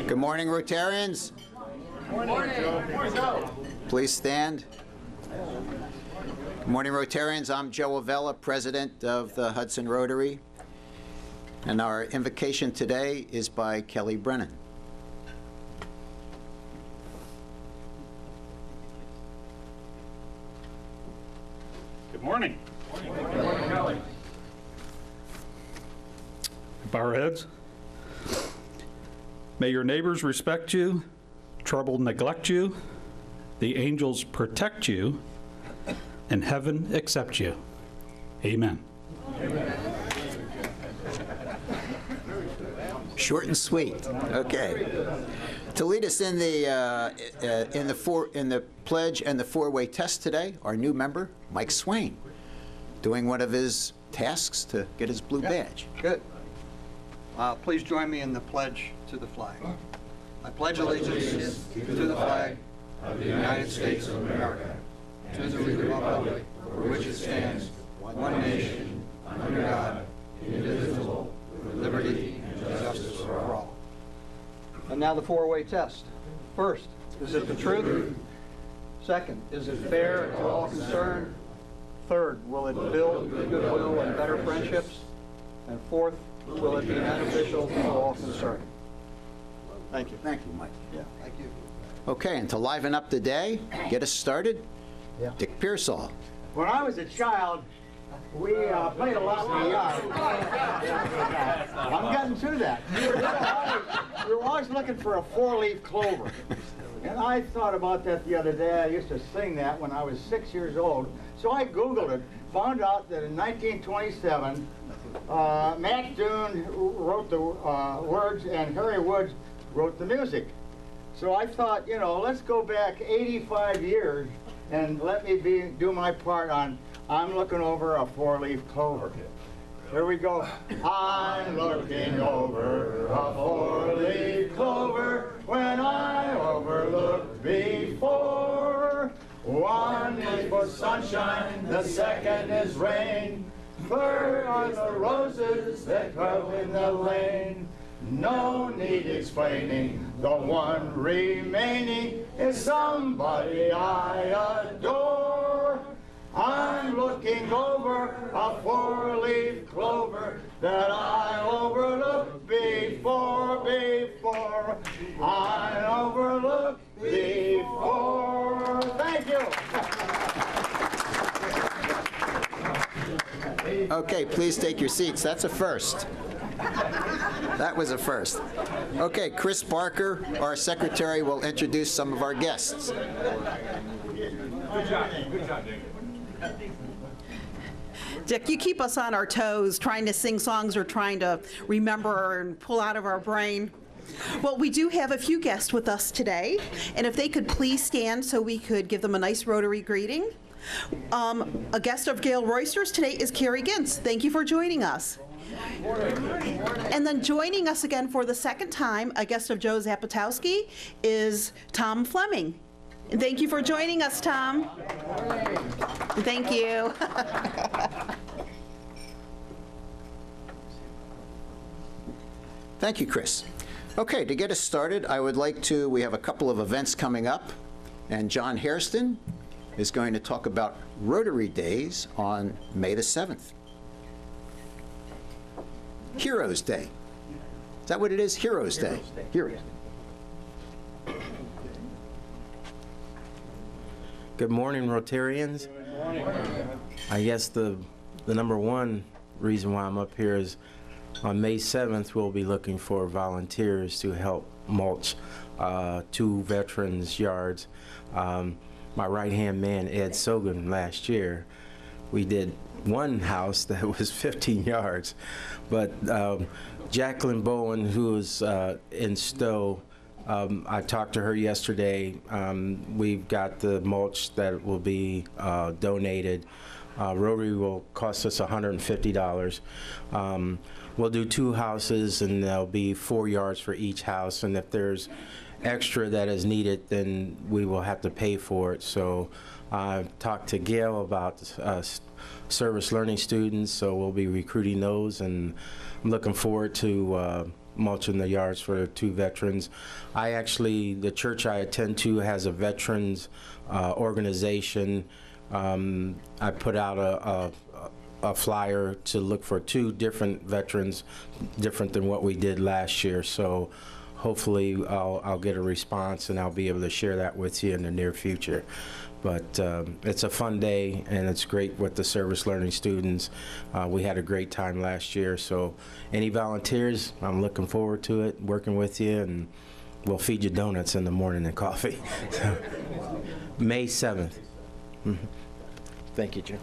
Good morning, Rotarians. Good morning. Please stand. Good morning, Rotarians. I'm Joe Avella, President of the Hudson Rotary, and our invocation today is by Kelly Brennan. Good morning. Good morning, Kelly. Bow our heads. May your neighbors respect you, trouble neglect you, the angels protect you, and heaven accept you. Amen. Short and sweet. Okay. To lead us in the pledge and the four-way test today, our new member, Mike Swain, doing one of his tasks to get his blue badge. Good. Please join me in the pledge to the flag. I pledge allegiance to the flag of the United States of America, to the republic for which it stands, one nation, under God, indivisible, with liberty and justice for all. And now the four-way test. First, is it the truth? Second, is it fair to all concerned? Third, will it build goodwill and better friendships? And fourth, will it be beneficial to all concerned? Thank you. Thank you, Mike. Yeah, thank you. Okay, and to liven up the day, get us started, Dick Pearsall. When I was a child, we played a lot in the yard. I'm getting to that. We were always looking for a four-leaf clover. And I thought about that the other day. I used to sing that when I was 6 years old. So I Googled it, found out that in 1927, Matt Doon wrote the words and Harry Woods wrote the music. So I thought, you know, let's go back 85 years and let me do my part on I'm looking over a four-leaf clover. Here we go. I'm looking over a four-leaf clover when I overlooked before. One is for sunshine, the second is rain. Third are the roses that grow in the lane. No need explaining, the one remaining is somebody I adore. I'm looking over a four-leaf clover that I overlooked before. I overlooked before. Thank you. Okay, please take your seats. That's a first. That was a first. Okay, Chris Barker, our secretary, will introduce some of our guests. Good job, Dick. Dick, you keep us on our toes trying to sing songs or trying to remember and pull out of our brain. Well, we do have a few guests with us today, and if they could please stand so we could give them a nice Rotary greeting. A guest of Gail Roysters today is Carrie Gintz. Thank you for joining us. And then joining us again for the second time, a guest of Joe Zapatowski, is Tom Fleming. And thank you for joining us, Tom. Thank you. Thank you, Chris. Okay, to get us started, we have a couple of events coming up, and John Hairston is going to talk about Rotary Days on May the 7th. Heroes Day. Is that what it is? Heroes Day. Heroes. Good morning, Rotarians. Good morning. I guess the number one reason why I'm up here is on May 7th, we'll be looking for volunteers to help mulch 2 veterans' yards. My right-hand man, Ed Sogan, last year, we did one house that was 15 yards. But Jacqueline Bowen, who is in Stowe, I talked to her yesterday. We've got the mulch that will be donated. Rotary will cost us $150. We'll do 2 houses, and there'll be 4 yards for each house, and if there's extra that is needed, then we will have to pay for it. So I've talked to Gail about service learning students, so we'll be recruiting those, and I'm looking forward to mulching the yards for 2 veterans. The church I attend to has a veterans organization. I put out a flyer to look for 2 different veterans, different than what we did last year. So hopefully I'll get a response, and I'll be able to share that with you in the near future. But it's a fun day, and it's great with the service learning students. We had a great time last year. So any volunteers, I'm looking forward to it, working with you, and we'll feed you donuts in the morning and coffee. So, May 7th. Thank you, Jim.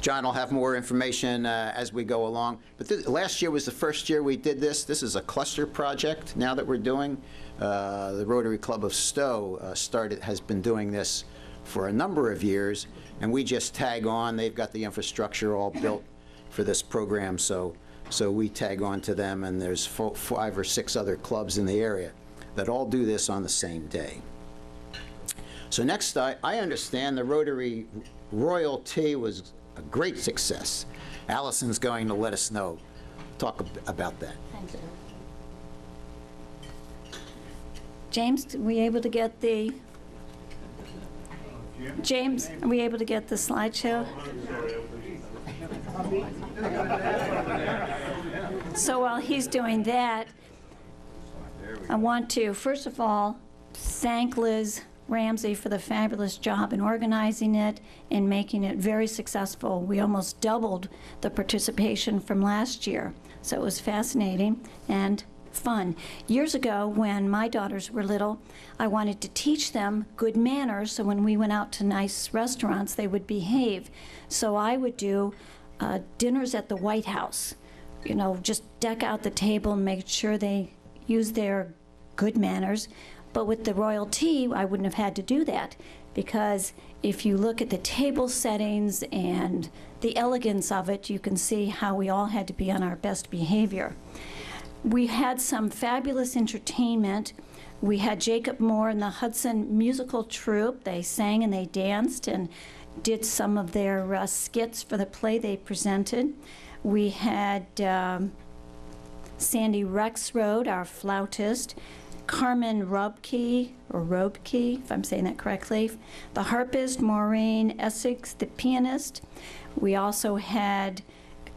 John will have more information as we go along. But last year was the first year we did this. This is a cluster project now that we're doing. The Rotary Club of Stowe has been doing this for a number of years, and we just tag on. They've got the infrastructure all built for this program, so we tag on to them, and there's 5 or 6 other clubs in the area that all do this on the same day. So next, I understand the Rotary Royalty was a great success. Allison's going to let us know, talk about that. Thank you. James, are we able to get the slideshow? So while he's doing that, I want to, first of all, thank Liz Ramsey for the fabulous job in organizing it and making it very successful. We almost doubled the participation from last year, so it was fascinating and fun. Years ago, when my daughters were little, I wanted to teach them good manners, so when we went out to nice restaurants, they would behave. So I would do dinners at the White House, you know, just deck out the table and make sure they use their good manners. But with the Royalty, I wouldn't have had to do that, because if you look at the table settings and the elegance of it, you can see how we all had to be on our best behavior. We had some fabulous entertainment. We had Jacob Moore and the Hudson Musical Troupe. They sang and they danced and did some of their skits for the play they presented. We had Sandy Rexroad, our flautist, Carmen Robke, if I'm saying that correctly, the harpist, Maureen Essex, the pianist. We also had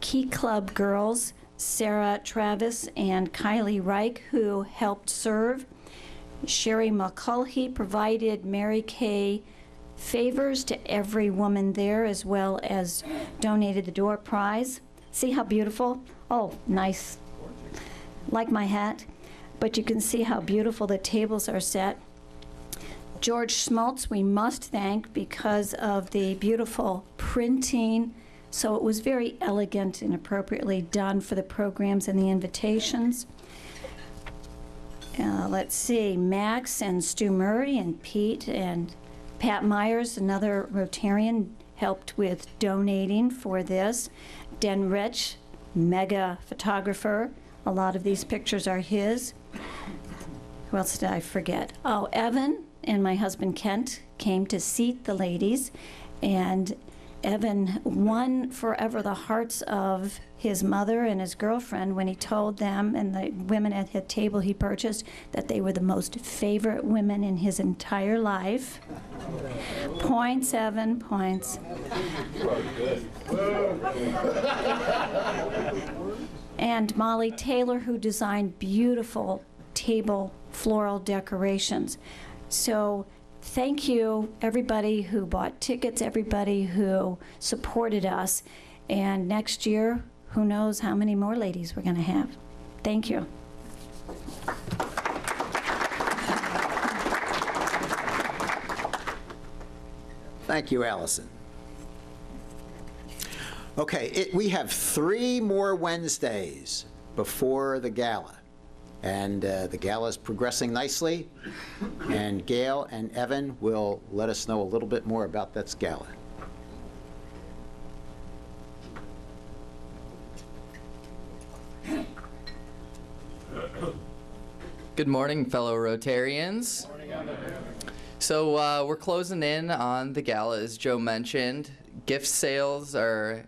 Key Club girls, Sarah Travis and Kylie Reich, who helped serve. Sherry McCulhey provided Mary Kay favors to every woman there, as well as donated the door prize. See how beautiful? Oh, nice. Like my hat. But you can see how beautiful the tables are set. George Schmaltz we must thank because of the beautiful printing. So it was very elegant and appropriately done for the programs and the invitations. Let's see, Max and Stu Murray and Pete and Pat Myers, another Rotarian, helped with donating for this. Den Rich, mega photographer. A lot of these pictures are his. Who else did I forget? Oh, Evan and my husband Kent came to seat the ladies, and Evan won forever the hearts of his mother and his girlfriend when he told them and the women at the table he purchased that they were the most favorite women in his entire life. Points, Evan, points. And Molly Taylor, who designed beautiful table floral decorations. So thank you, everybody who bought tickets, everybody who supported us. And next year, who knows how many more ladies we're going to have. Thank you. Thank you, Allison. Okay, we have 3 more Wednesdays before the gala. And the gala is progressing nicely. And Gail and Evan will let us know a little bit more about that gala. Good morning, fellow Rotarians. So we're closing in on the gala, as Joe mentioned. Gift sales are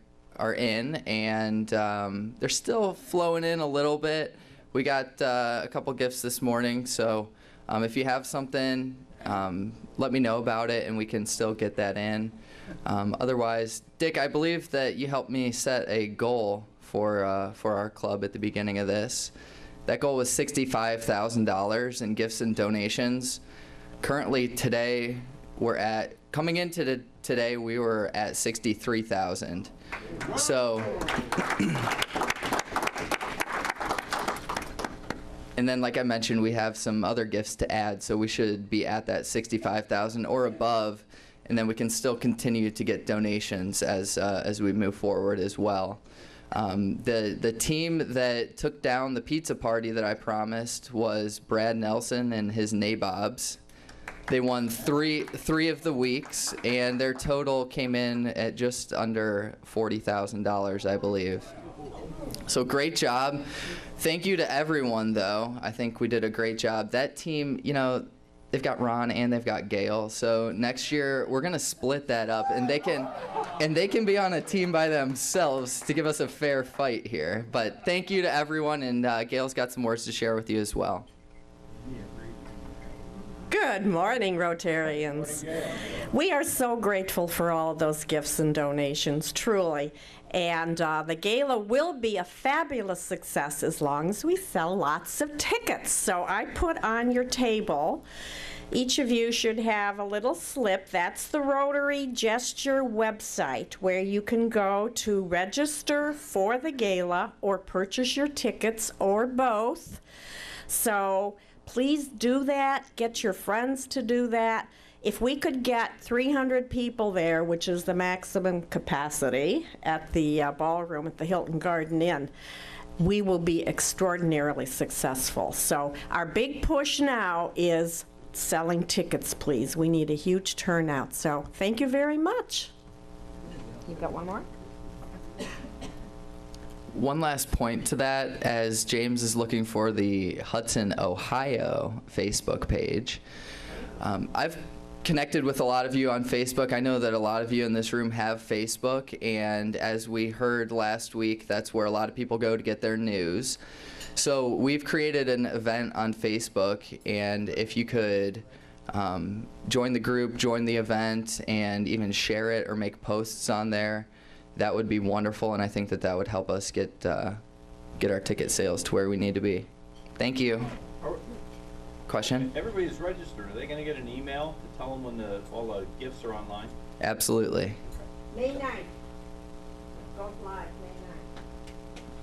in, and they're still flowing in a little bit. We got a couple gifts this morning, so if you have something, let me know about it, and we can still get that in. Otherwise, Dick, I believe that you helped me set a goal for our club at the beginning of this. That goal was $65,000 in gifts and donations. Currently, today, coming into today, we were at $63,000. So, and then, like I mentioned, we have some other gifts to add, so we should be at that $65,000 or above, and then we can still continue to get donations as we move forward as well. The team that took down the pizza party that I promised was Brad Nelson and his nabobs. They won three of the weeks, and their total came in at just under $40,000, I believe. So great job. Thank you to everyone, though. I think we did a great job. That team, you know, they've got Ron and they've got Gail. So next year we're gonna split that up, and they can be on a team by themselves to give us a fair fight here. But thank you to everyone, and Gail's got some words to share with you as well. Good morning, Rotarians. We are so grateful for all of those gifts and donations, truly. And the gala will be a fabulous success as long as we sell lots of tickets. So I put on your table, each of you should have a little slip. That's the Rotary Gesture website where you can go to register for the gala or purchase your tickets or both. So please do that. Get your friends to do that. If we could get 300 people there, which is the maximum capacity at the ballroom at the Hilton Garden Inn, we will be extraordinarily successful. So our big push now is selling tickets, please. We need a huge turnout. So thank you very much. You've got one more? One last point to that, as James is looking for the Hudson, Ohio Facebook page. I've connected with a lot of you on Facebook. I know that a lot of you in this room have Facebook, and as we heard last week, that's where a lot of people go to get their news. So we've created an event on Facebook, and if you could join the group, join the event, and even share it or make posts on there, that would be wonderful, and I think that that would help us get our ticket sales to where we need to be. Thank you. Question? Everybody's registered. Are they going to get an email to tell them when all the gifts are online? Absolutely. May 9th. Go live,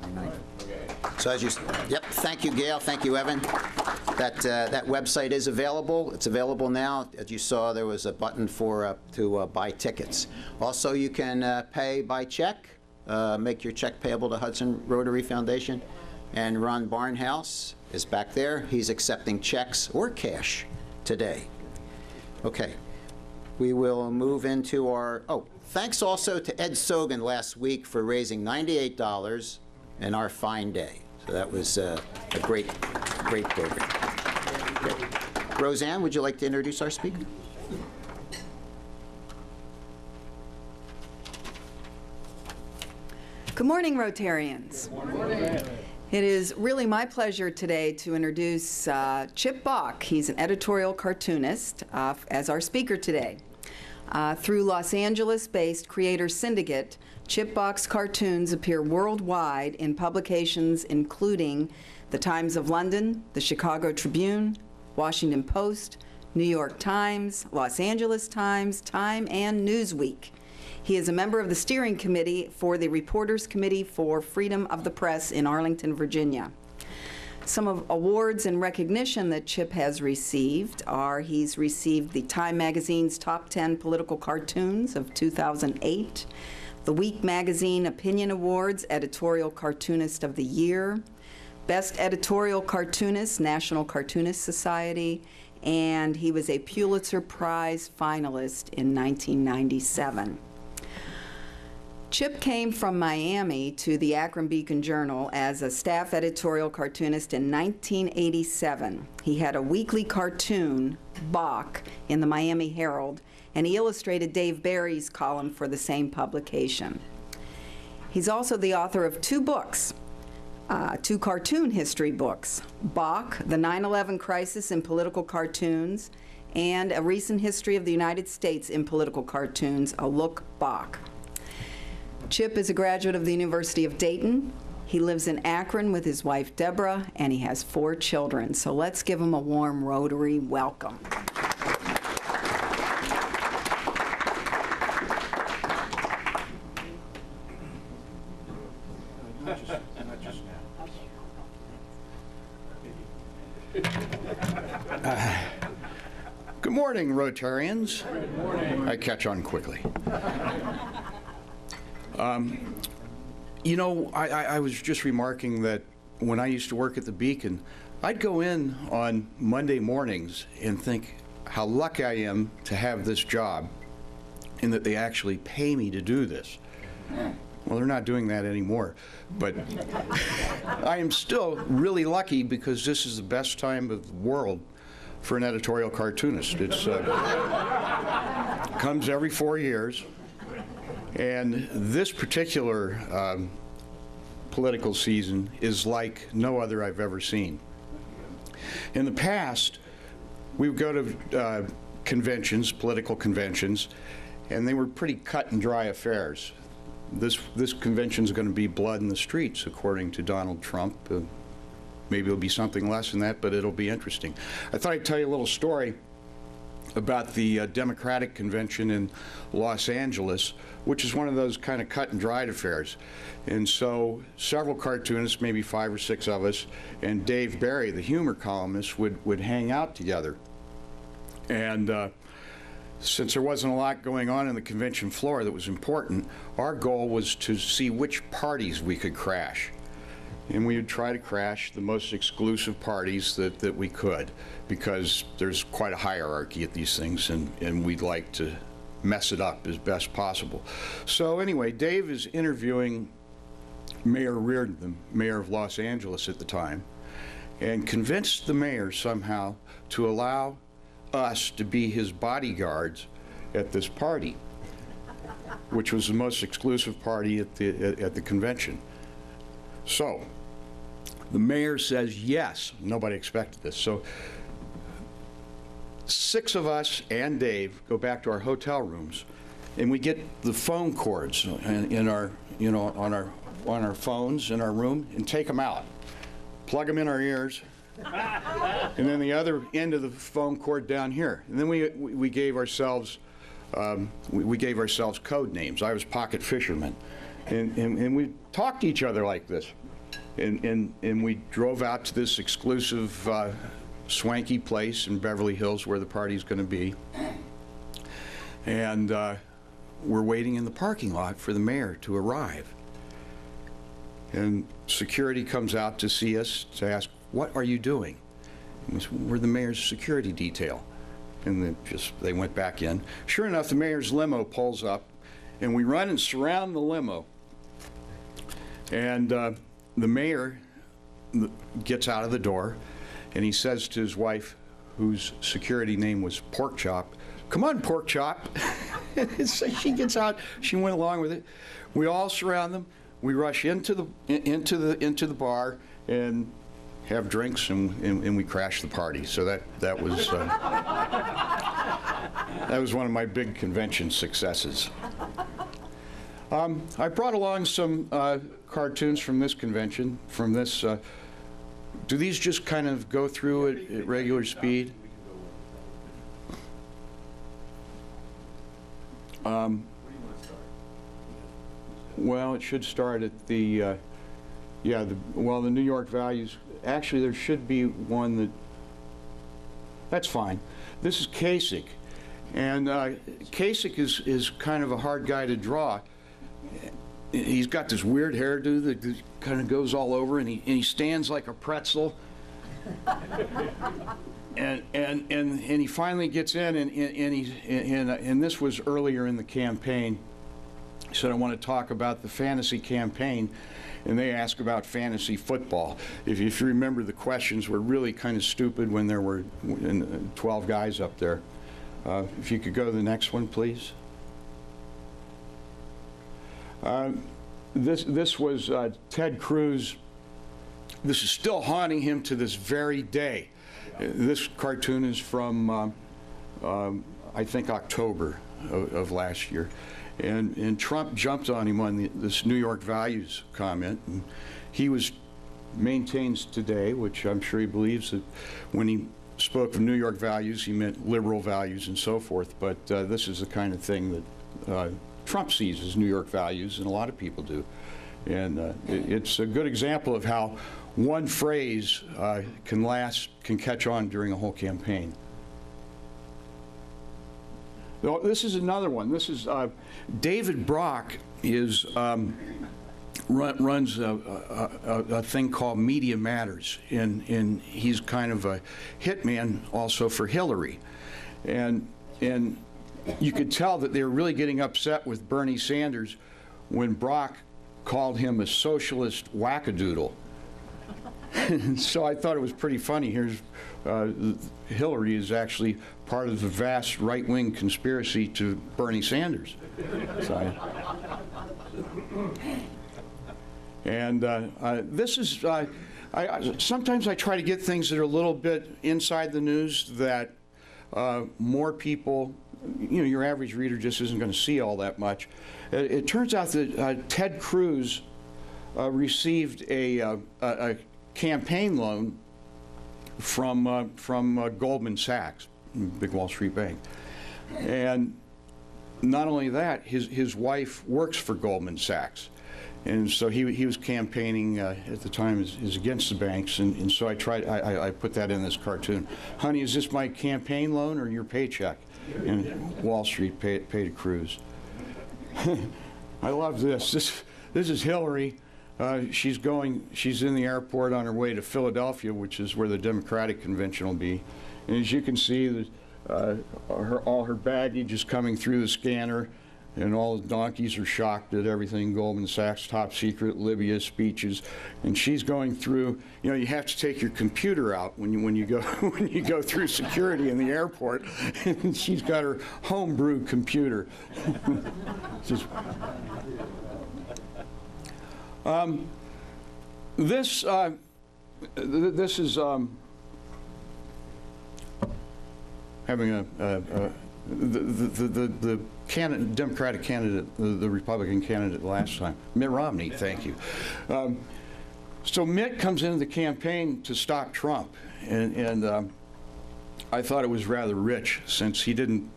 May 9th. So as you, yep, thank you, Gail, thank you, Evan. That website is available. It's available now. As you saw, there was a button for to buy tickets. Also, you can pay by check. Make your check payable to Hudson Rotary Foundation. And Ron Barnhouse is back there. He's accepting checks or cash today. Okay. We will move into our, thanks also to Ed Sogan last week for raising $98 in our fine day. So that was a great program. Okay. Roseanne, would you like to introduce our speaker? Good morning, Rotarians. Good morning. It is really my pleasure today to introduce Chip Bach. He's an editorial cartoonist as our speaker today. Through Los Angeles-based Creator Syndicate, Chip Bach's cartoons appear worldwide in publications including The Times of London, The Chicago Tribune, Washington Post, New York Times, Los Angeles Times, Time, and Newsweek. He is a member of the steering committee for the Reporters Committee for Freedom of the Press in Arlington, Virginia. Some of awards and recognition that Chip has received are he's received the Time Magazine's Top 10 Political Cartoons of 2008, the Week Magazine Opinion Awards Editorial Cartoonist of the Year, Best Editorial Cartoonist, National Cartoonist Society, and he was a Pulitzer Prize finalist in 1997. Chip came from Miami to the Akron Beacon-Journal as a staff editorial cartoonist in 1987. He had a weekly cartoon, Bach, in the Miami Herald, and he illustrated Dave Barry's column for the same publication. He's also the author of 2 books, 2 cartoon history books, Bach, The 9/11 Crisis in Political Cartoons, and A Recent History of the United States in Political Cartoons, A Look Bach. Chip is a graduate of the University of Dayton. He lives in Akron with his wife, Deborah, and he has 4 children. So let's give him a warm Rotary welcome. Good morning, Rotarians. Good morning. I catch on quickly. You know, I was just remarking that when I used to work at the Beacon, I'd go in on Monday mornings and think how lucky I am to have this job and that they actually pay me to do this. Well, they're not doing that anymore, but I am still really lucky because this is the best time of the world for an editorial cartoonist. It's comes every 4 years, and this particular political season is like no other I've ever seen. In the past, we would go to conventions, political conventions, and they were pretty cut and dry affairs. This convention is going to be blood in the streets, according to Donald Trump. Maybe it'll be something less than that, but it'll be interesting. I thought I'd tell you a little story about the Democratic convention in Los Angeles, which is one of those kind of cut and dried affairs. And so several cartoonists, maybe 5 or 6 of us, and Dave Barry, the humor columnist, would hang out together. And since there wasn't a lot going on in the convention floor that was important, our goal was to see which parties we could crash. And we would try to crash the most exclusive parties that we could, because there's quite a hierarchy at these things, and we'd like to mess it up as best possible. So anyway, Dave is interviewing Mayor Reardon, the mayor of Los Angeles at the time, and convinced the mayor somehow to allow us to be his bodyguards at this party, which was the most exclusive party at the convention. So the mayor says yes. Nobody expected this. So 6 of us and Dave go back to our hotel rooms, and we get the phone cords in our, you know, on our phones in our room, and take them out, plug them in our ears, and then the other end of the phone cord down here. And then we gave ourselves we gave ourselves code names. I was Pocket Fisherman, and we talked to each other like this. And we drove out to this exclusive, swanky place in Beverly Hills where the party's going to be. And we're waiting in the parking lot for the mayor to arrive. And security comes out to see us to ask, "What are you doing?" And we said, "We're the mayor's security detail." And they went back in. Sure enough, the mayor's limo pulls up, and we run and surround the limo. And the mayor gets out of the door, and he says to his wife, whose security name was Pork Chop, "Come on, Pork Chop." So she gets out. She went along with it. We all surround them. We rush into the bar and have drinks, and we crash the party. So that was that was one of my big convention successes. I brought along some cartoons from this convention, from this. Do these just kind of go through at regular speed? Well, it should start at the, the New York values. Actually, there should be one that's fine. This is Kasich, and Kasich is kind of a hard guy to draw. He's got this weird hairdo that kind of goes all over, and he stands like a pretzel. And he finally gets in, and this was earlier in the campaign, He said, I want to talk about the fantasy campaign, and they ask about fantasy football. If you remember, the questions were really kind of stupid when there were 12 guys up there. If you could go to the next one, please. This was Ted Cruz. This is still haunting him to this very day. This cartoon is from, I think, October of last year. And Trump jumped on him on this New York values comment. And he maintains today, which I'm sure he believes, that when he spoke of New York values, he meant liberal values and so forth. But this is the kind of thing that Trump sees as New York values, and a lot of people do. And it's a good example of how one phrase can catch on during a whole campaign. This is another one. This is David Brock runs a thing called Media Matters, and he's kind of a hitman also for Hillary, and you could tell that they were really getting upset with Bernie Sanders when Brock called him a socialist wackadoodle. So I thought it was pretty funny. Here's Hillary is actually part of the vast right-wing conspiracy to Bernie Sanders. And this is, sometimes I try to get things that are a little bit inside the news that more people, your average reader just isn't going to see all that much. It turns out that Ted Cruz received a campaign loan from Goldman Sachs, big Wall Street bank. And not only that, his wife works for Goldman Sachs. And so he was campaigning at the time is against the banks, and so I put that in this cartoon. Honey, is this my campaign loan or your paycheck? And Wall Street paid to Cruz. I love this. This is Hillary. She's in the airport on her way to Philadelphia, which is where the Democratic convention will be. And as you can see, all her baggage is coming through the scanner, and all the donkeys are shocked at everything. Goldman Sachs, top secret, Libya speeches, and she's going through. You have to take your computer out when you go when you go through security in the airport, and she's got her homebrew computer. Just, this is having the Democratic candidate, the Republican candidate last time, Mitt Romney, thank you. So Mitt comes into the campaign to stop Trump, and I thought it was rather rich, since he didn't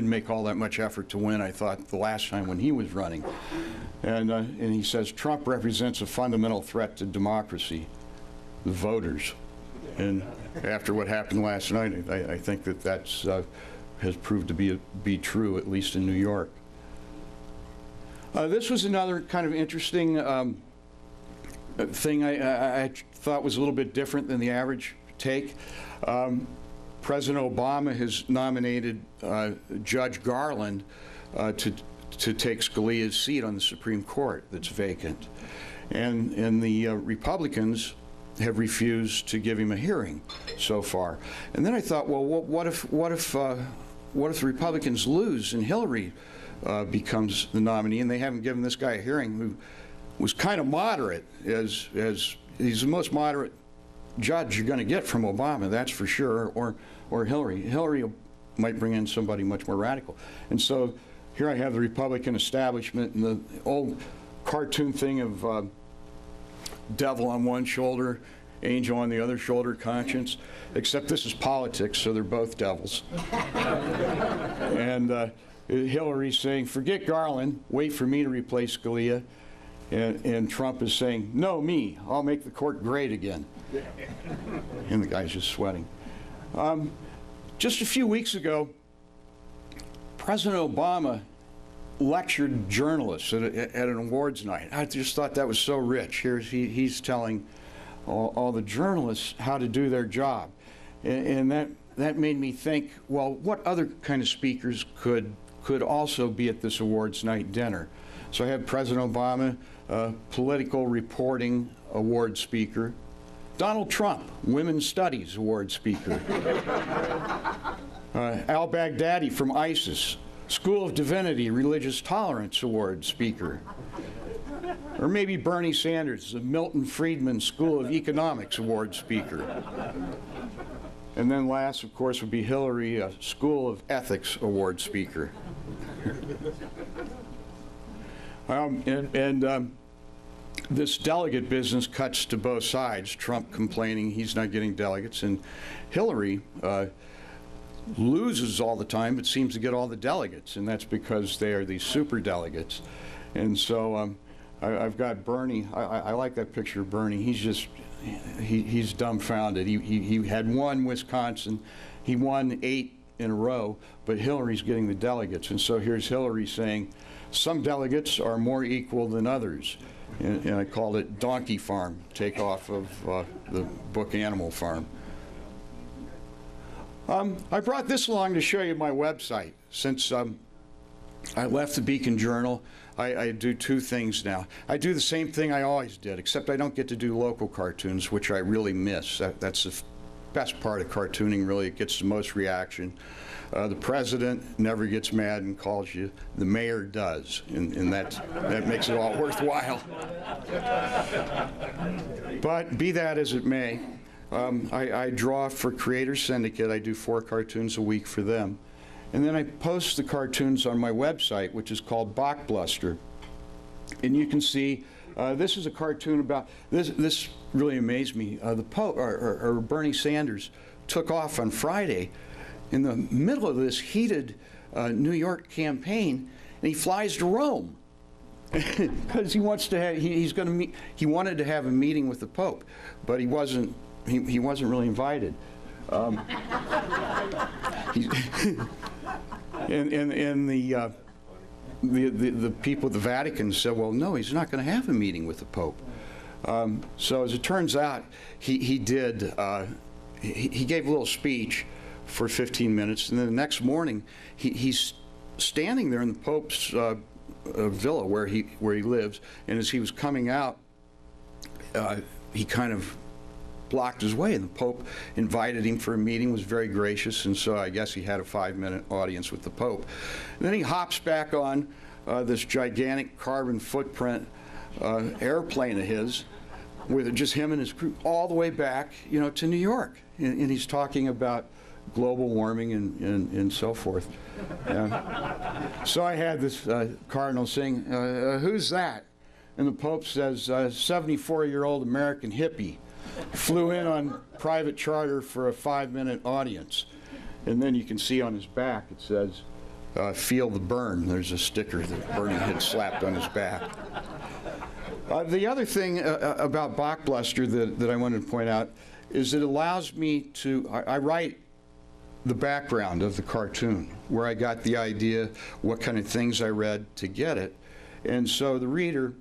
make all that much effort to win, I thought, the last time when he was running. And he says, Trump represents a fundamental threat to democracy, the voters. And after what happened last night, I think that's has proved to be true, at least in New York. This was another kind of interesting thing I thought was a little bit different than the average take. President Obama has nominated Judge Garland to take Scalia's seat on the Supreme Court that's vacant. And the Republicans have refused to give him a hearing so far. And then I thought, well, what if the Republicans lose and Hillary becomes the nominee, and they haven't given this guy a hearing, who was kind of moderate, as he's the most moderate judge you're going to get from Obama, that's for sure, or Hillary. Hillary might bring in somebody much more radical. And so here I have the Republican establishment and the old cartoon thing of devil on one shoulder, angel on the other shoulder, conscience, except this is politics, so they're both devils. And Hillary's saying, forget Garland, wait for me to replace Scalia. And Trump is saying, no, me, I'll make the court great again. And the guy's just sweating. Just a few weeks ago, President Obama lectured journalists at an awards night. I just thought that was so rich. He's telling all the journalists how to do their job. And that made me think, well, what other kind of speakers could could also be at this awards night dinner. So I have President Obama, political reporting award speaker, Donald Trump, Women's Studies Award speaker, al-Baghdadi from ISIS, School of Divinity Religious Tolerance Award speaker, or maybe Bernie Sanders, the Milton Friedman School of Economics Award speaker. And then last, of course, would be Hillary, School of Ethics Award speaker. This delegate business cuts to both sides. Trump complaining he's not getting delegates, and Hillary loses all the time but seems to get all the delegates, and that's because they are these super delegates. And so I've got Bernie. I like that picture of Bernie. He's just, he's dumbfounded. He had won Wisconsin. He won 8 in a row, but Hillary's getting the delegates. And so here's Hillary saying, some delegates are more equal than others. And I called it Donkey Farm, take off of the book Animal Farm. I brought this along to show you my website. Since I left the Beacon Journal, I do 2 things now. I do the same thing I always did, except I don't get to do local cartoons, which I really miss. That's the best part of cartooning, really. It gets the most reaction. The president never gets mad and calls you. The mayor does, and that makes it all worthwhile. But be that as it may, I draw for Creator Syndicate. I do 4 cartoons a week for them. And then I post the cartoons on my website, which is called Bachbluster. And you can see, this is a cartoon about, this really amazed me. The Pope, or Bernie Sanders, took off on Friday in the middle of this heated New York campaign, and he flies to Rome because he wants to have, he's going to meet, he wanted to have a meeting with the Pope, but he wasn't really invited. And the people at the Vatican said, well, no, he's not going to have a meeting with the Pope. So as it turns out, he did, he gave a little speech for 15 minutes, and then the next morning, he's standing there in the Pope's villa where he lives, and as he was coming out, he kind of blocked his way, and the Pope invited him for a meeting, was very gracious, and so I guess he had a 5-minute audience with the Pope. And then he hops back on this gigantic carbon footprint airplane of his, with just him and his crew, all the way back, to New York, and he's talking about global warming and so forth. So I had this cardinal saying, who's that? And the Pope says, 74-year-old American hippie. Flew in on private charter for a 5-minute audience. And then you can see on his back, it says, feel the burn. There's a sticker that Bernie had slapped on his back. The other thing about Bachbluster that I wanted to point out is it allows me to, I write the background of the cartoon, where I got the idea, what kind of things I read to get it. And so the reader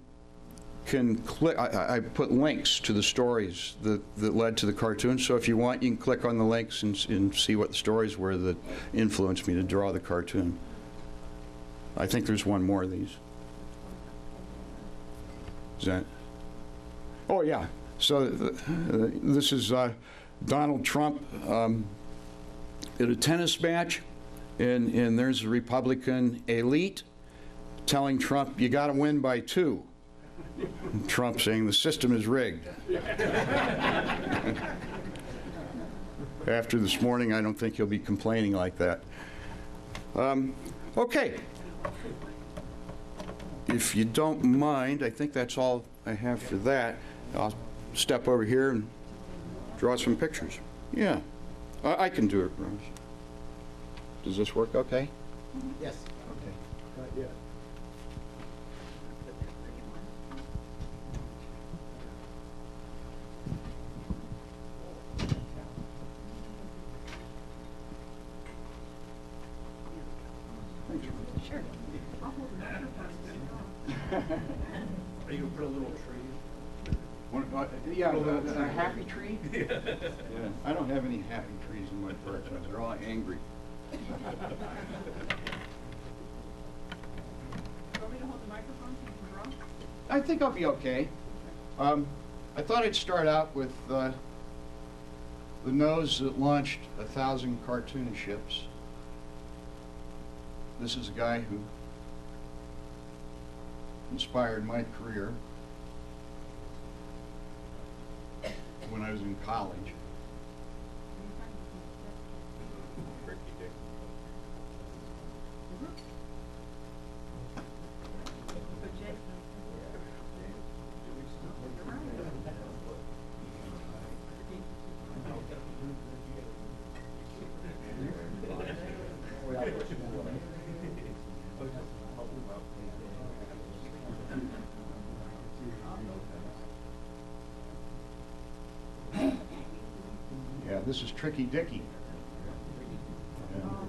can click, I put links to the stories that led to the cartoon, so if you want, you can click on the links and see what the stories were that influenced me to draw the cartoon. I think there's one more of these. Is that? Oh, yeah. So this is Donald Trump at a tennis match, and there's a Republican elite telling Trump, you got to win by 2. And Trump saying, the system is rigged. After this morning, I don't think he'll be complaining like that. Okay. If you don't mind, I think that's all I have for that. I'll step over here and draw some pictures. Yeah. I can do it, Rose. Does this work okay? Yes. Okay. Not yet. Sure. Are you going to put a little tree? A happy tree? Yeah. I don't have any happy trees in my cartoons. They're all angry. I think I'll be okay. I thought I'd start out with the nose that launched 1,000 cartoon ships. This is a guy who inspired my career when I was in college. Yeah, this is Tricky Dicky. And all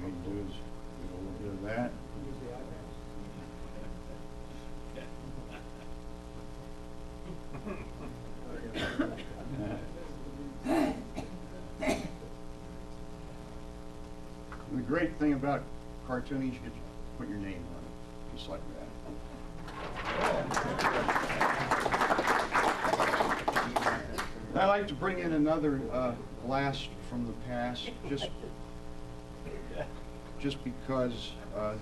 you do is do a little bit of that. The great thing about cartooning is you get to put your name on it, just like that. I like to bring in another blast from the past, just because it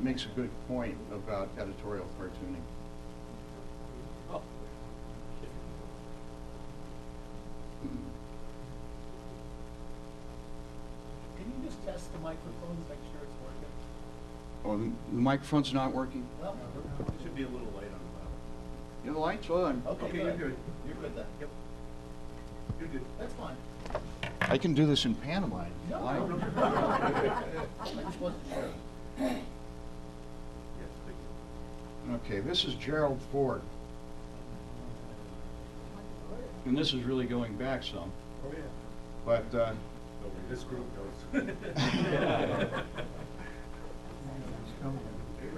makes a good point about editorial cartooning. Can you just test the microphone to make sure it's working? Oh, the microphone's not working? Well, it should be a little light on the bottom. Yeah, the light's on. Okay, you're good. You're good then. Yep. You're good. That's fine. I can do this in pantomime. No, Like- no, no. I just wasn't sure. Okay, this is Gerald Ford. And this is really going back some. Oh, yeah. But This group goes.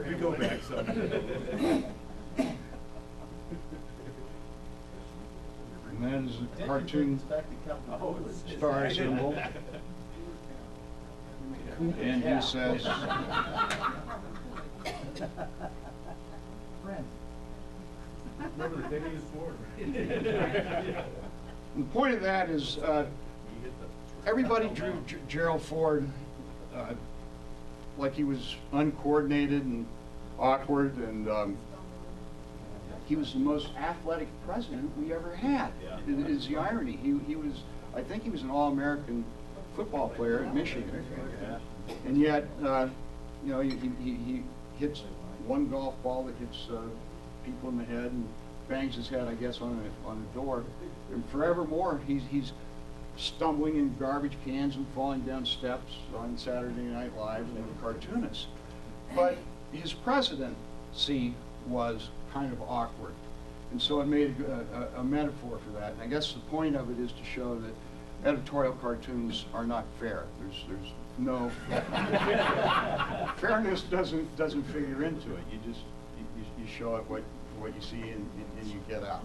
We go back some. and that is a cartoon star symbol. And he says, Remember the day you swore. the point of that is, everybody drew Gerald Ford like he was uncoordinated and awkward, and he was the most athletic president we ever had. Yeah. Is the irony. He was, I think he was an All-American football player at Michigan. And yet, you know, he hits one golf ball that hits people in the head and bangs his head, I guess, on a door. And forevermore, he's stumbling in garbage cans and falling down steps on Saturday Night Live and a cartoonist. But his presidency was kind of awkward. And so it made a metaphor for that. And I guess the point of it is to show that editorial cartoons are not fair. There's no fairness doesn't figure into it. You show it what you see and you get out.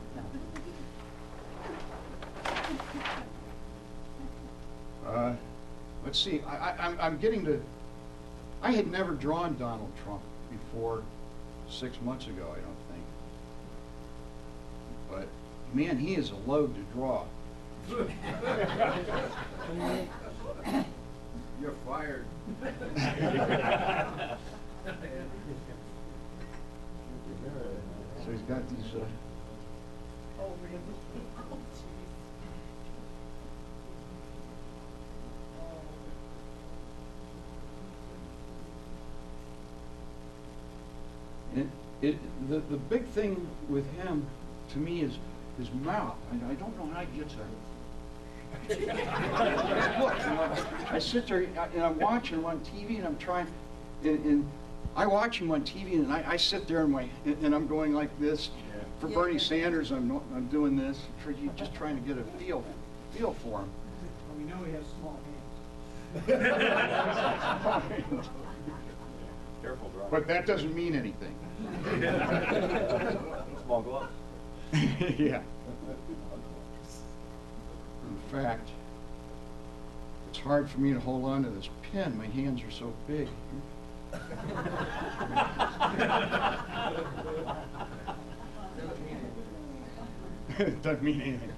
Let's see. I'm getting to. I had never drawn Donald Trump before 6 months ago, I don't think. But man, he is a load to draw. You're fired. So he's got these. The big thing with him, to me, is his mouth. I don't know how he gets that. Look, you know, I sit there and I'm watching him on TV and I'm trying, and I watch him on TV and I sit there and I'm going like this. For Bernie Sanders, I'm doing this, just trying to get a feel for him. We know he has small hands. Careful, Rob. But that doesn't mean anything. Small gloves. Yeah. In fact, it's hard for me to hold on to this pen. My hands are so big. Doesn't mean anything.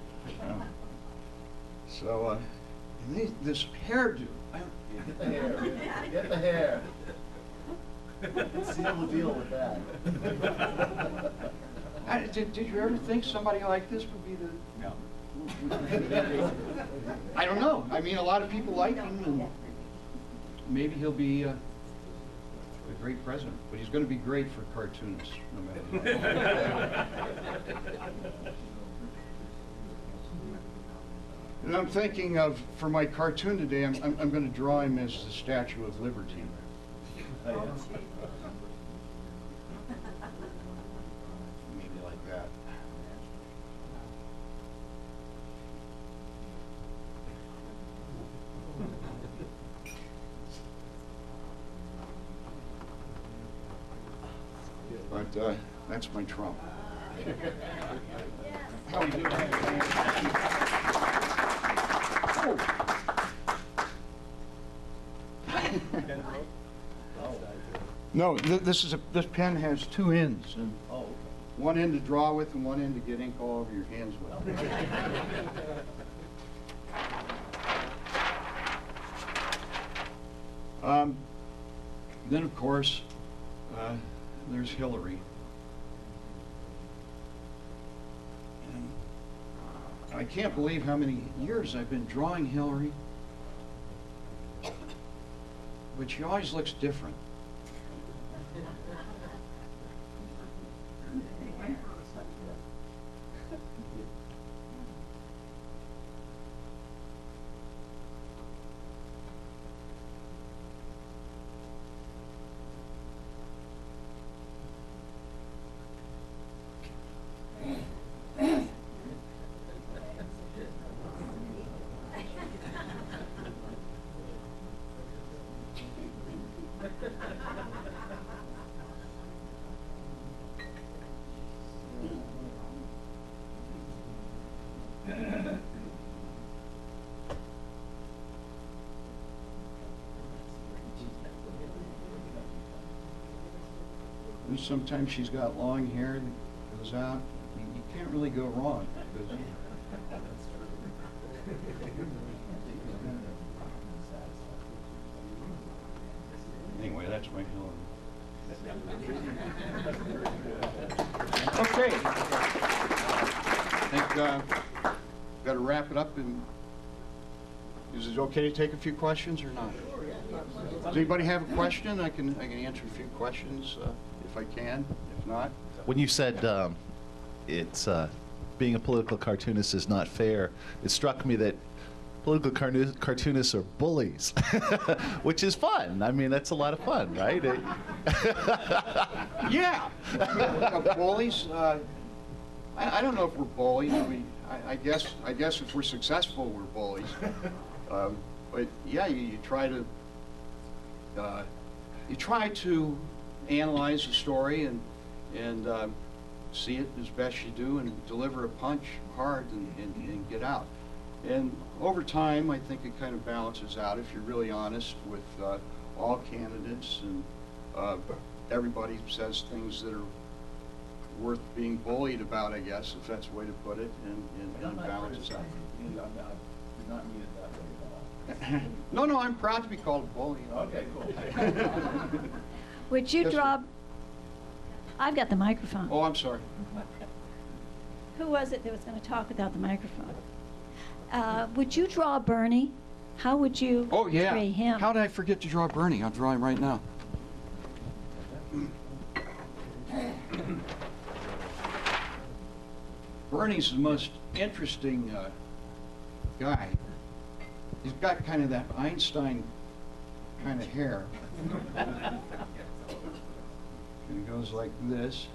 So, and this hairdo. Get the hair. Get the hair. See how we'll deal with that. Did you ever think somebody like this would be the? No. I don't know. I mean, a lot of people like him, and maybe he'll be a great president. But he's going to be great for cartoonists, no matter what. And I'm thinking of, for my cartoon today, I'm going to draw him as the Statue of Liberty. Oh, yeah. Maybe like that. But that's my trump. How you doing? No, this pen has two ends, and one end to draw with and one end to get ink all over your hands with. Then, of course, there's Hillary. And I can't believe how many years I've been drawing Hillary, but she always looks different. And sometimes she's got long hair that goes out. You can't really go wrong. Anyway, that's my Hillary. Okay. I think got to wrap it up. And is it okay to take a few questions or not? Does anybody have a question? I can answer a few questions if I can. If not, when you said it's being a political cartoonist is not fair, it struck me that political cartoonists are bullies, which is fun. I mean, that's a lot of fun, right? Yeah. Bullies. I don't know if we're bullies. I guess if we're successful, we're bullies. But yeah, you try to analyze the story and see it as best you do and deliver a punch hard and get out. And over time, I think it kind of balances out if you're really honest with all candidates, and everybody says things that are worth being bullied about, I guess, if that's the way to put it, and it balances out. Did not mean it that way at all. No, I'm proud to be called a bully. Okay, cool. Would you draw? I've got the microphone. Oh, I'm sorry. Who was it that was going to talk without the microphone? Would you draw Bernie? How would you portray him? How did I forget to draw Bernie? I'll draw him right now. Bernie's the most interesting guy. He's got kind of that Einstein kind of hair. And it goes like this.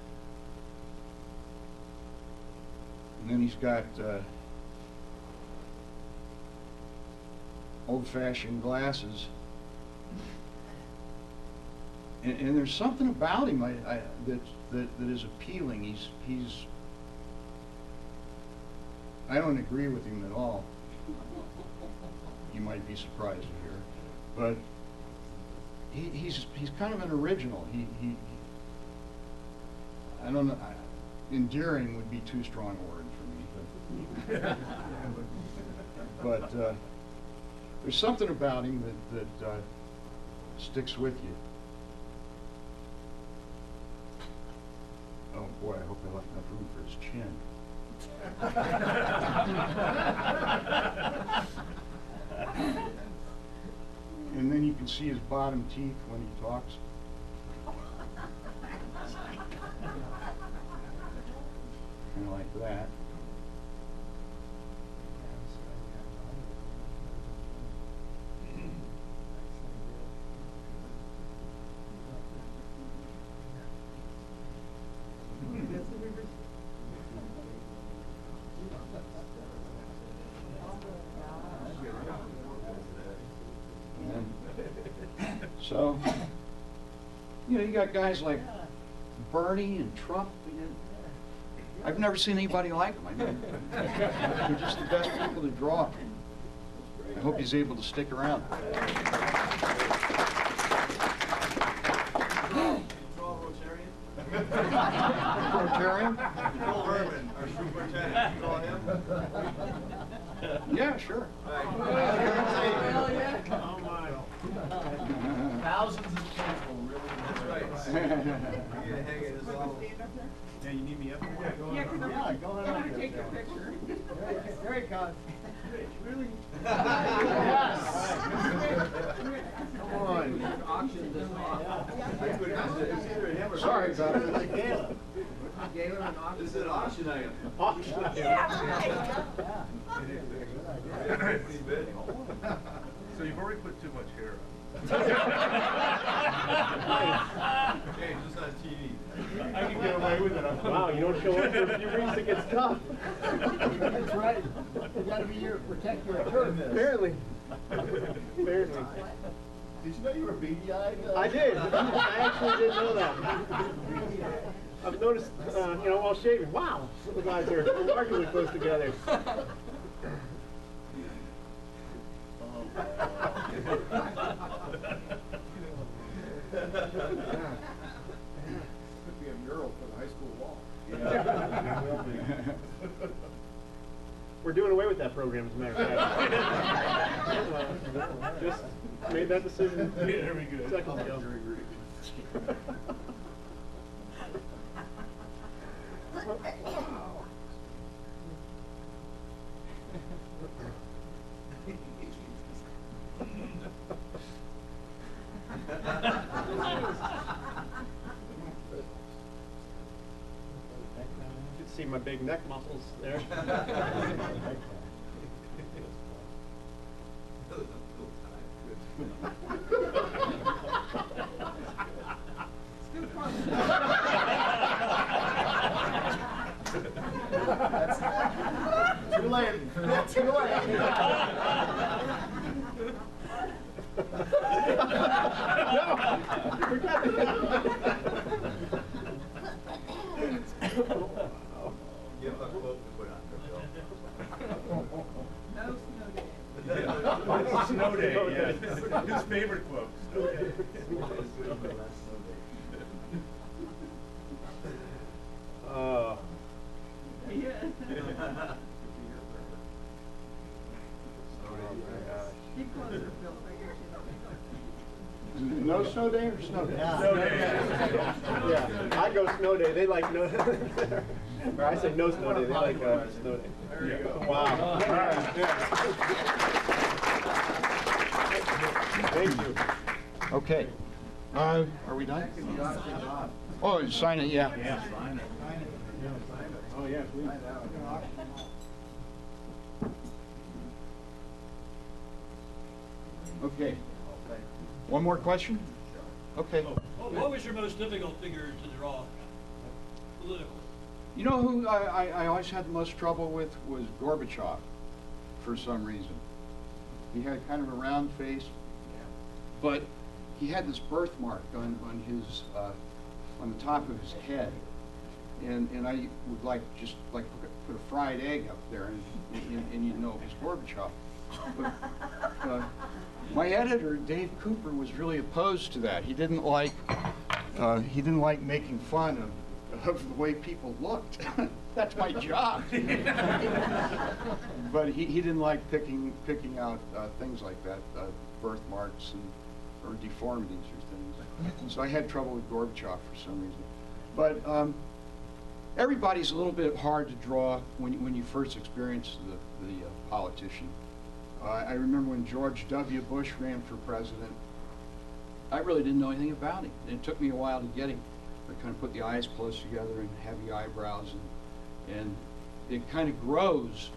And then he's got old-fashioned glasses. And there's something about him that is appealing. He's I don't agree with him at all. You might be surprised to hear, but he's kind of an original. I don't know, endearing would be too strong a word for me, but there's something about him that sticks with you. Oh boy, I hope I left enough room for his chin. And then you can see his bottom teeth when he talks. Kind of like that. So, you know, you got guys like Bernie and Trump. I've never seen anybody like them. I mean, they're just the best people to draw. I hope he's able to stick around. Rotarian? Bill Herman, our superintendent. You call him? Yeah, sure. Oh my. Thousands of kids will really enjoy this. Yeah, you need me up there? Yeah, go on. Yeah, go on up there. Take your picture. There he comes. Really? Yes! Come on. Auction this off. Sorry about it. This is an auction item. Auction item. So you've already put too much hair on. Hey, just on TV. I can get away with it. Wow, you don't show up for a few weeks, it gets tough. That's right. You gotta be here to protect your turf. Apparently. Apparently. Did you know you were beady-eyed? I did. I actually didn't know that. I've noticed, you know, while shaving, wow, the guys are remarkably close together. Could be a mural for the high school wall. We're doing away with that program, as a matter of fact. Just made that decision seconds ago. You can see my big neck muscles there. Too late. Too late. Give a quote to put on there, Bill. No snow day. Snow day, yeah. His favorite quote. Snow day. No snow day or snow day? Snow day. Yeah, I go snow day. They like no. Or I say no snow day. They like snow day. There you go. Wow. All right. Yeah. Thank you. Okay. Are we done? Oh, sign it, yeah. Yeah, sign it. Oh, yeah, please. Okay. One more question? Okay. What was your most difficult figure to draw? Political. You know who I always had the most trouble with was Gorbachev, for some reason. He had kind of a round face, but he had this birthmark on his on the top of his head, and I would like just like put a fried egg up there, and you'd know it was Gorbachev. My editor, Dave Cooper, was really opposed to that. He didn't like making fun of the way people looked. That's my job. But he didn't like picking out things like that, birthmarks or deformities or things. So I had trouble with Gorbachev for some reason. But everybody's a little bit hard to draw when you first experience the politician. I remember when George W. Bush ran for president, I really didn't know anything about him. It took me a while to get him. I kind of put the eyes close together and heavy eyebrows, and it kind of grows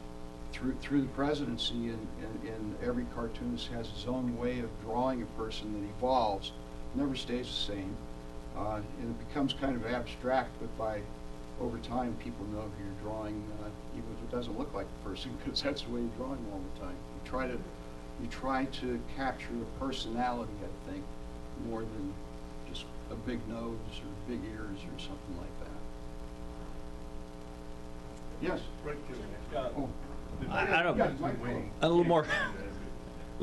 through the presidency, and every cartoonist has his own way of drawing a person that evolves, never stays the same, and it becomes kind of abstract, but over time people know who you're drawing, even if it doesn't look like the person, because that's the way you draw him all the time. You try to capture the personality, I think, more than just a big nose or big ears or something like that. Yes? Oh. I don't. Yes, A little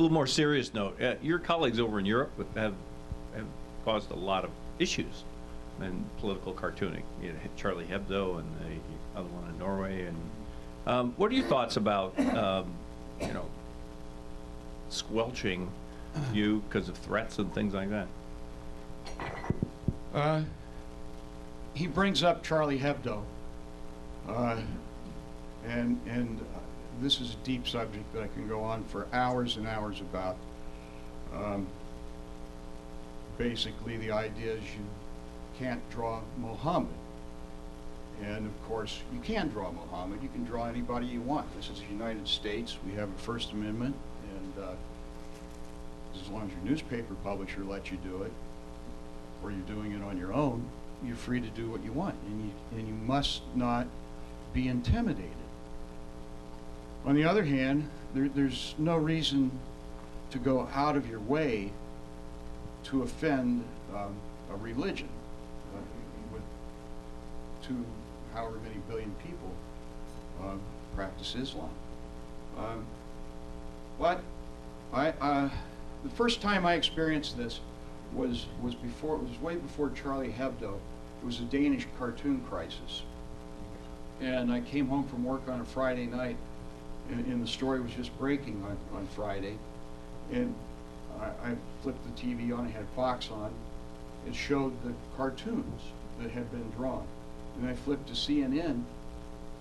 more serious note. Your colleagues over in Europe have caused a lot of issues in political cartooning. You know, Charlie Hebdo and the other one in Norway. And what are your thoughts about you know, squelching you because of threats and things like that? He brings up Charlie Hebdo, and this is a deep subject that I can go on for hours and hours about. Basically, the idea is you can't draw Muhammad. And of course, you can draw Muhammad. You can draw anybody you want. This is the United States. We have a First Amendment, and as long as your newspaper publisher lets you do it, or you're doing it on your own, you're free to do what you want, and you must not be intimidated. On the other hand, there's no reason to go out of your way to offend a religion with however many billion people practice Islam. But the first time I experienced this was way before Charlie Hebdo. It was a Danish cartoon crisis, and I came home from work on a Friday night, and the story was just breaking on Friday, and I flipped the TV on. I had Fox on. It showed the cartoons that had been drawn, and I flipped to CNN,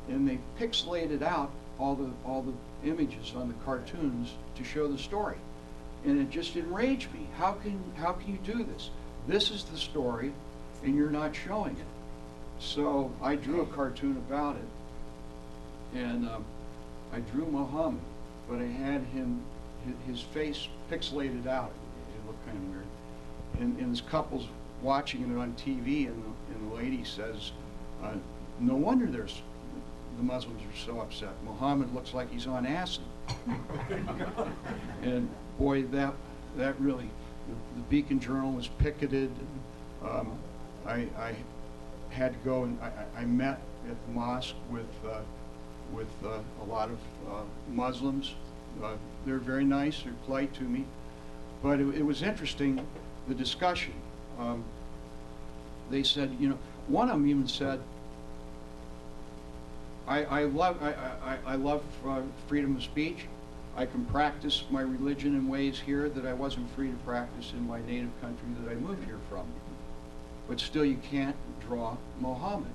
and they pixelated out all the images on the cartoons to show the story. And it just enraged me. How can you do this? This is the story, and you're not showing it. So I drew a cartoon about it, and I drew Muhammad, but I had his face pixelated out. It looked kind of weird. And this couple's watching it on TV, and the lady says, "No wonder the Muslims are so upset. Muhammad looks like he's on acid." And boy, that really, the Beacon Journal was picketed. I had to go, and I met at the mosque with a lot of Muslims. They're very nice, they're polite to me, but it was interesting, the discussion. They said, you know, one of them even said, I love freedom of speech. I can practice my religion in ways here that I wasn't free to practice in my native country that I moved here from. But still, you can't draw Muhammad.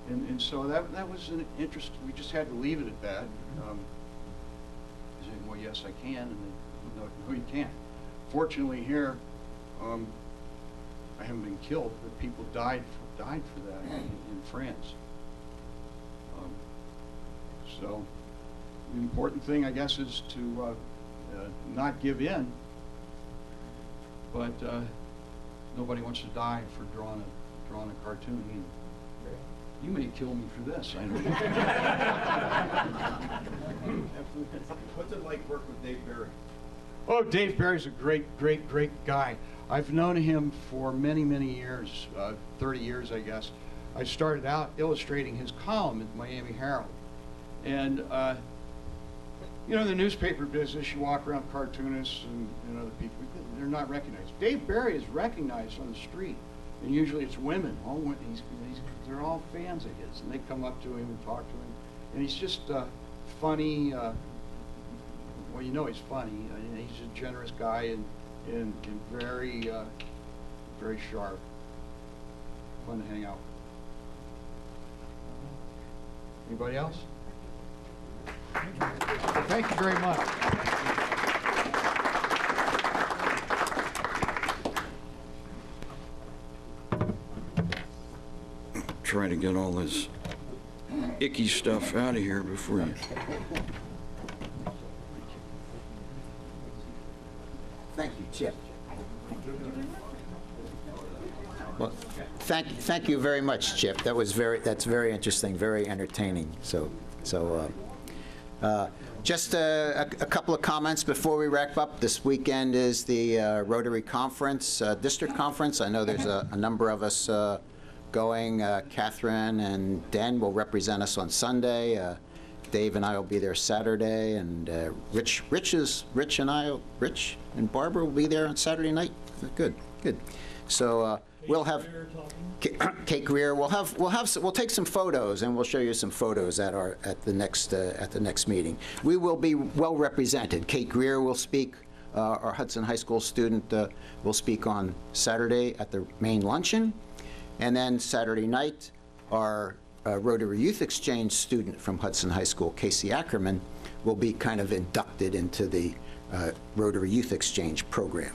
And so that was an interest. We just had to leave it at that. Saying, well, yes, I can, and then, no, you can't. Fortunately, here, I haven't been killed, but people died for that in France. So the important thing, I guess, is to not give in. But nobody wants to die for drawing a cartoon either. You may kill me for this, I know. What's it like working with Dave Barry? Oh, Dave Barry's a great guy. I've known him for many, many years, 30 years, I guess. I started out illustrating his column at Miami Herald. And, You know, in the newspaper business, you walk around cartoonists and other people, they're not recognized. Dave Barry is recognized on the street, and usually it's women. All women, they're all fans of his, and they come up to him and talk to him. And he's just funny. Well, you know he's funny. He's a generous guy and very, very sharp. Fun to hang out with. Anybody else? Thank you very much. Try to get all this icky stuff out of here before you. Thank you, Chip. Well, thank you very much, Chip. That's very interesting, very entertaining. Just a couple of comments before we wrap up. This weekend is the Rotary Conference, District Conference. I know there's a number of us going. Catherine and Dan will represent us on Sunday. Dave and I will be there Saturday, and Rich and Barbara will be there on Saturday night. Good. So we'll have Kate Greer. We'll take some photos, and we'll show you some photos at the next meeting. We will be well represented. Kate Greer will speak. Our Hudson High School student will speak on Saturday at the main luncheon, and then Saturday night, our Rotary Youth Exchange student from Hudson High School, Casey Ackerman, will be kind of inducted into the Rotary Youth Exchange program.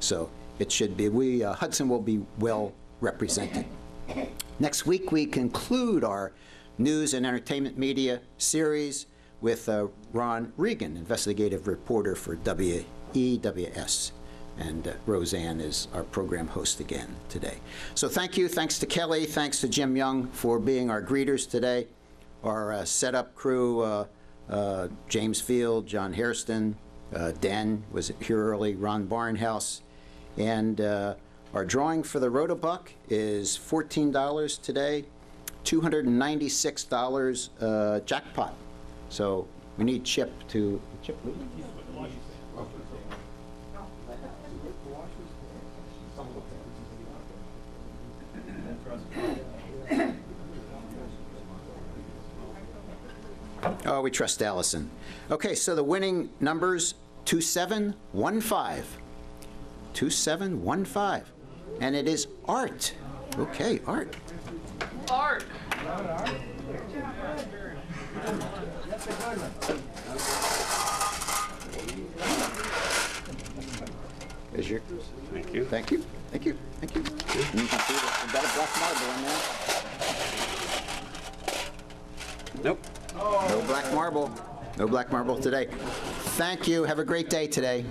So it should be, Hudson will be well represented. Next week, we conclude our news and entertainment media series with Ron Regan, investigative reporter for WEWS. And Roseanne is our program host again today. So thank you. Thanks to Kelly. Thanks to Jim Young for being our greeters today. Our setup crew, James Field, John Hairston, Dan was here early, Ron Barnhouse. And our drawing for the Rotobuck is $14 today, $296 jackpot. So we need Chip to, Chip, please. Oh, we trust Allison. Okay, so the winning numbers, 2715. 2715. And it is Art. Okay, Art. Art! Is your... Thank you. Thank you. Thank you. Thank you. You can see that we've got a black marble in there. Nope. No black marble. No black marble today. Thank you. Have a great day today.